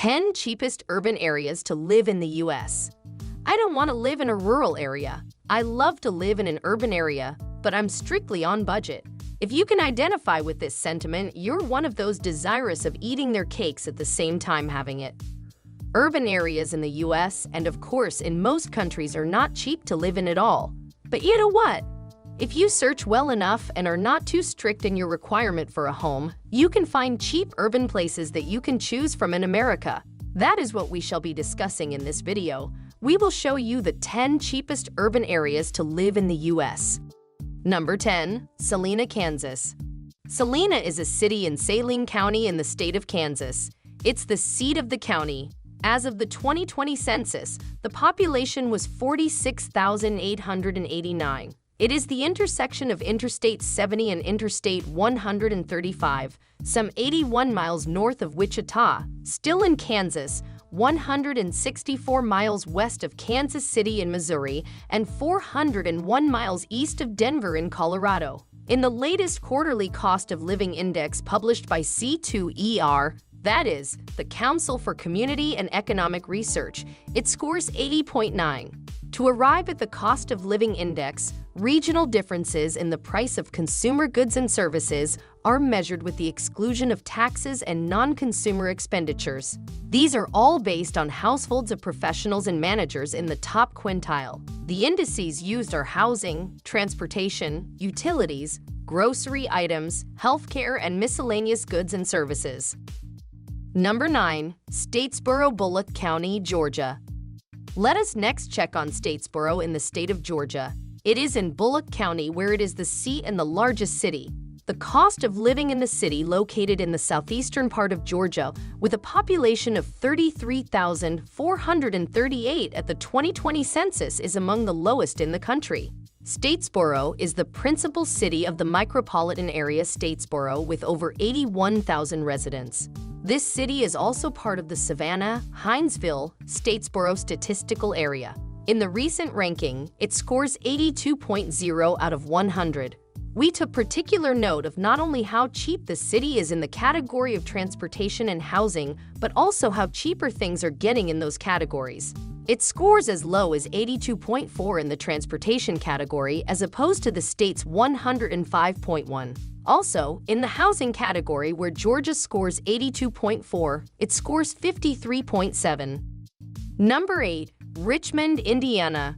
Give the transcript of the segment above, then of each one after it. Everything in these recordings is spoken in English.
10 cheapest urban areas to live in the U.S. I don't want to live in a rural area. I love to live in an urban area, but I'm strictly on budget. If you can identify with this sentiment, you're one of those desirous of eating their cakes at the same time having it. Urban areas in the U.S. and of course in most countries are not cheap to live in at all. But you know what? If you search well enough and are not too strict in your requirement for a home, you can find cheap urban places that you can choose from in America. That is what we shall be discussing in this video. We will show you the 10 cheapest urban areas to live in the U.S. Number 10. Salina, Kansas. Salina is a city in Saline County in the state of Kansas. It's the seat of the county. As of the 2020 census, the population was 46,889. It is the intersection of Interstate 70 and Interstate 135, some 81 miles north of Wichita, still in Kansas, 164 miles west of Kansas City in Missouri, and 401 miles east of Denver in Colorado. In the latest quarterly cost of living index published by C2ER, that is, the Council for Community and Economic Research, it scores 80.9. To arrive at the cost of living index, regional differences in the price of consumer goods and services are measured with the exclusion of taxes and non-consumer expenditures. These are all based on households of professionals and managers in the top quintile. The indices used are housing, transportation, utilities, grocery items, healthcare, and miscellaneous goods and services. Number 9. Statesboro, Bullock County, Georgia. Let us next check on Statesboro in the state of Georgia. It is in Bulloch County where it is the seat and the largest city. The cost of living in the city, located in the southeastern part of Georgia, with a population of 33,438 at the 2020 census, is among the lowest in the country. Statesboro is the principal city of the micropolitan area Statesboro with over 81,000 residents. This city is also part of the Savannah, Hinesville, Statesboro statistical area. In the recent ranking, it scores 82.0 out of 100. We took particular note of not only how cheap the city is in the category of transportation and housing, but also how cheaper things are getting in those categories. It scores as low as 82.4 in the transportation category as opposed to the state's 105.1. Also, in the housing category, where Georgia scores 82.4, it scores 53.7. Number 8. Richmond, Indiana.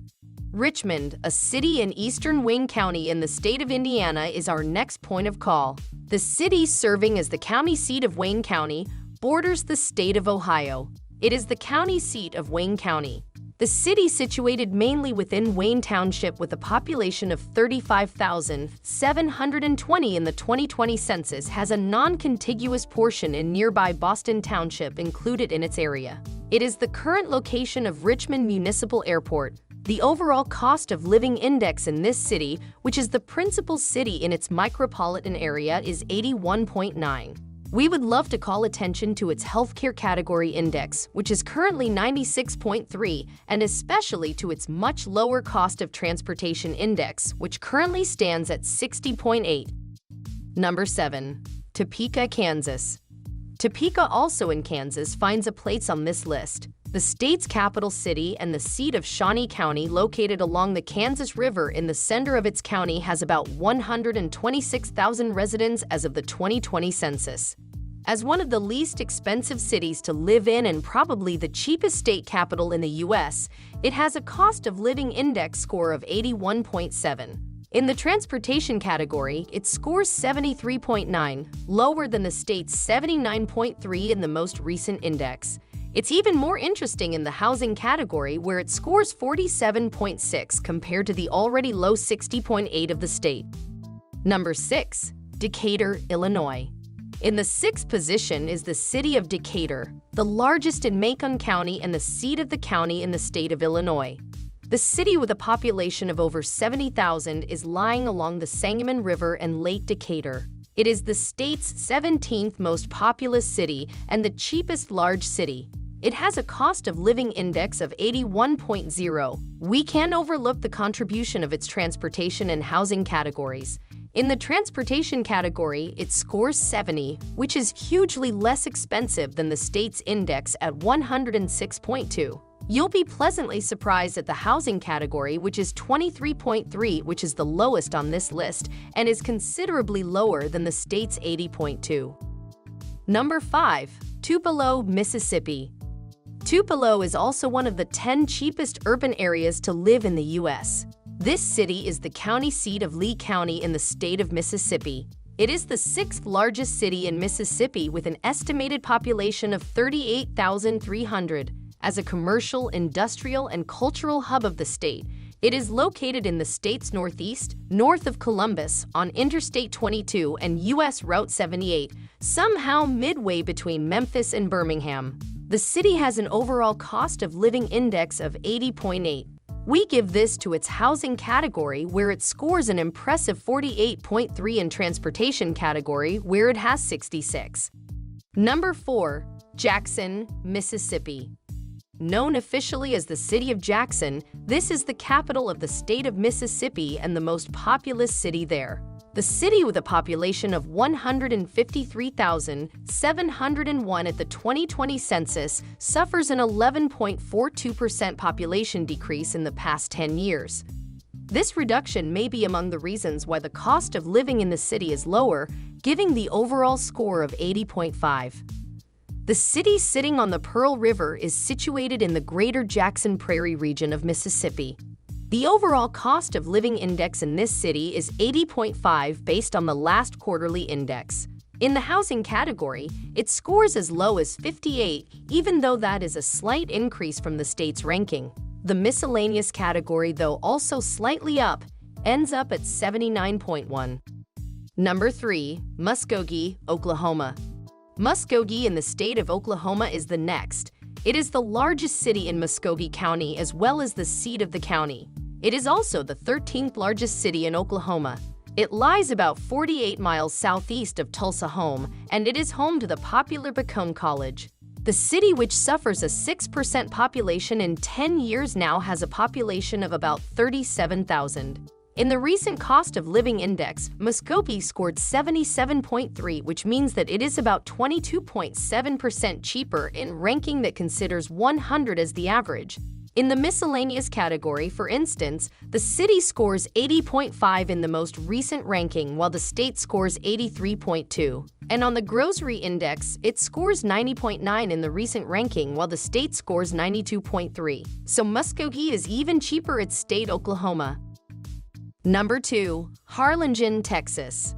Richmond, a city in eastern Wayne County in the state of Indiana, is our next point of call. The city, serving as the county seat of Wayne County, borders the state of Ohio. It is the county seat of Wayne County. The city, situated mainly within Wayne Township with a population of 35,720 in the 2020 census, has a non-contiguous portion in nearby Boston Township included in its area. It is the current location of Richmond Municipal Airport. The overall cost of living index in this city, which is the principal city in its micropolitan area, is 81.9. We would love to call attention to its healthcare category index, which is currently 96.3, and especially to its much lower cost of transportation index, which currently stands at 60.8. Number 7. Topeka, Kansas. Topeka, also in Kansas, finds a place on this list. The state's capital city and the seat of Shawnee County, located along the Kansas River in the center of its county, has about 126,000 residents as of the 2020 census. As one of the least expensive cities to live in and probably the cheapest state capital in the U.S., it has a cost of living index score of 81.7. In the transportation category, it scores 73.9, lower than the state's 79.3 in the most recent index. It's even more interesting in the housing category, where it scores 47.6 compared to the already low 60.8 of the state. Number 6. Decatur, Illinois. In the 6th position is the city of Decatur, the largest in Macon County and the seat of the county in the state of Illinois. The city, with a population of over 70,000, is lying along the Sangamon River and Lake Decatur. It is the state's 17th most populous city and the cheapest large city. It has a cost of living index of 81.0. We can't overlook the contribution of its transportation and housing categories. In the transportation category, it scores 70, which is hugely less expensive than the state's index at 106.2. You'll be pleasantly surprised at the housing category, which is 23.3, which is the lowest on this list and is considerably lower than the state's 80.2. Number 5. Tupelo, Mississippi. Tupelo is also one of the 10 cheapest urban areas to live in the U.S. This city is the county seat of Lee County in the state of Mississippi. It is the 6th largest city in Mississippi with an estimated population of 38,300. As a commercial, industrial, and cultural hub of the state, it is located in the state's northeast, north of Columbus, on Interstate 22 and U.S. Route 78, somehow midway between Memphis and Birmingham. The city has an overall cost of living index of 80.8. We give this to its housing category, where it scores an impressive 48.3, in transportation category, where it has 66. Number 4. Jackson, Mississippi. Known officially as the City of Jackson, this is the capital of the state of Mississippi and the most populous city there. The city, with a population of 153,701 at the 2020 census, suffers an 11.42% population decrease in the past 10 years. This reduction may be among the reasons why the cost of living in the city is lower, giving the overall score of 80.5. The city, sitting on the Pearl River, is situated in the greater Jackson Prairie region of Mississippi. The overall cost of living index in this city is 80.5 based on the last quarterly index. In the housing category, it scores as low as 58, even though that is a slight increase from the state's ranking. The miscellaneous category, though also slightly up, ends up at 79.1. Number 3. Muskogee, Oklahoma. Muskogee in the state of Oklahoma is the next. It is the largest city in Muskogee County as well as the seat of the county. It is also the 13th largest city in Oklahoma. It lies about 48 miles southeast of Tulsa home, and it is home to the popular Bacone College. The city, which suffers a 6% population in 10 years now, has a population of about 37,000. In the recent cost of living index, Muskogee scored 77.3, which means that it is about 22.7% cheaper in ranking that considers 100 as the average. In the miscellaneous category, for instance, the city scores 80.5 in the most recent ranking, while the state scores 83.2. And on the grocery index, it scores 90.9 in the recent ranking, while the state scores 92.3. So Muskogee is even cheaper at state Oklahoma. Number 2. Harlingen, Texas.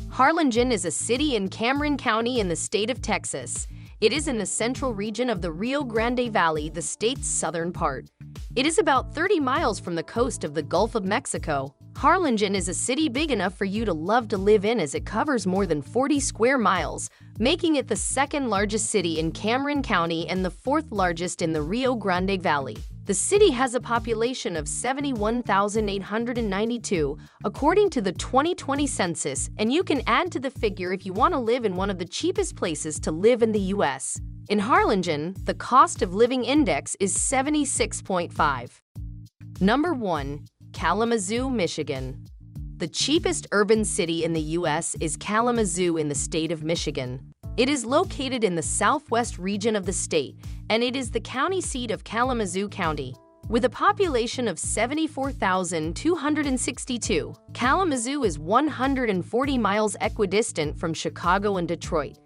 Harlingen is a city in Cameron County in the state of Texas. It is in the central region of the Rio Grande Valley, the state's southern part. It is about 30 miles from the coast of the Gulf of Mexico. Harlingen is a city big enough for you to love to live in, as it covers more than 40 square miles, making it the second largest city in Cameron County and the fourth largest in the Rio Grande Valley. The city has a population of 71,892, according to the 2020 census, and you can add to the figure if you want to live in one of the cheapest places to live in the U.S. In Harlingen, the cost of living index is 76.5. Number 1. Kalamazoo, Michigan. The cheapest urban city in the U.S. is Kalamazoo in the state of Michigan. It is located in the southwest region of the state, and it is the county seat of Kalamazoo County. With a population of 74,262, Kalamazoo is 140 miles equidistant from Chicago and Detroit.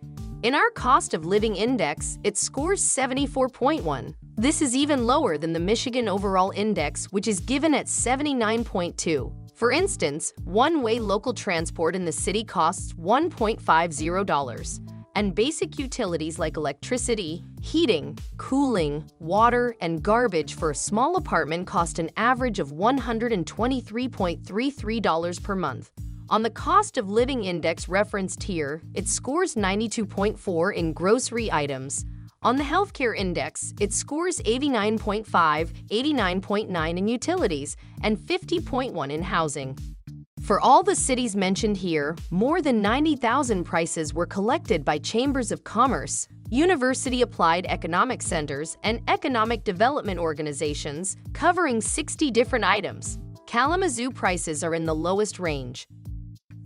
In our cost of living index, it scores 74.1. This is even lower than the Michigan overall index, which is given at 79.2. For instance, one-way local transport in the city costs $1.50. And basic utilities like electricity, heating, cooling, water, and garbage for a small apartment cost an average of $123.33 per month. On the cost of living index referenced here, it scores 92.4 in grocery items. On the healthcare index, it scores 89.5, 89.9 in utilities, and 50.1 in housing. For all the cities mentioned here, more than 90,000 prices were collected by chambers of commerce, university-applied economic centers, and economic development organizations, covering 60 different items. Kalamazoo prices are in the lowest range.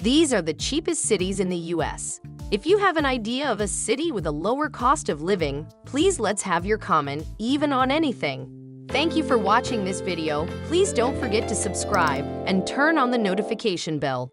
These are the cheapest cities in the US. If you have an idea of a city with a lower cost of living, please let's have your comment, even on anything. Thank you for watching this video. Please don't forget to subscribe and turn on the notification bell.